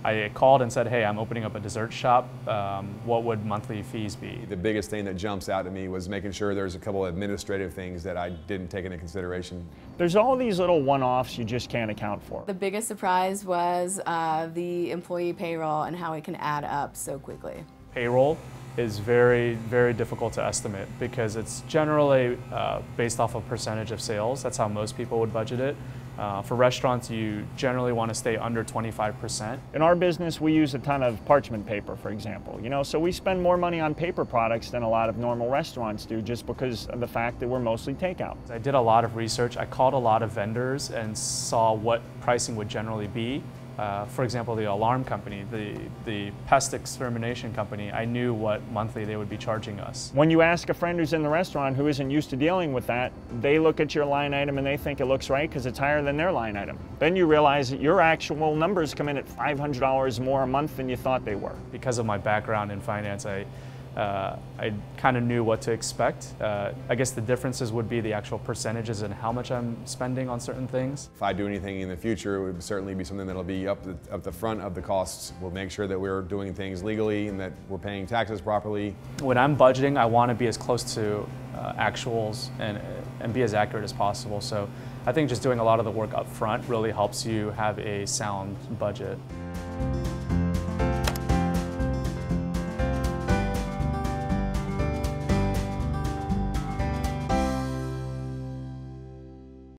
I called and said, hey, I'm opening up a dessert shop. What would monthly fees be? The biggest thing that jumps out at me was making sure there's a couple of administrative things that I didn't take into consideration. There's all these little one-offs you just can't account for. The biggest surprise was the employee payroll and how it can add up so quickly. Payroll is very, very difficult to estimate because it's generally based off a percentage of sales. That's how most people would budget it. For restaurants, you generally want to stay under 25%. In our business, we use a ton of parchment paper, for example. So we spend more money on paper products than a lot of normal restaurants do just because of the fact that we're mostly takeout. I did a lot of research. I called a lot of vendors and saw what pricing would generally be. For example, the alarm company, the pest extermination company, I knew what monthly they would be charging us. When you ask a friend who's in the restaurant who isn't used to dealing with that, they look at your line item and they think it looks right because it's higher than their line item. Then you realize that your actual numbers come in at $500 more a month than you thought they were. Because of my background in finance, I kind of knew what to expect. I guess the differences would be the actual percentages and how much I'm spending on certain things. If I do anything in the future, it would certainly be something that'll be up the front of the costs. We'll make sure that we're doing things legally and that we're paying taxes properly. When I'm budgeting, I want to be as close to actuals and be as accurate as possible. So I think just doing a lot of the work up front really helps you have a sound budget.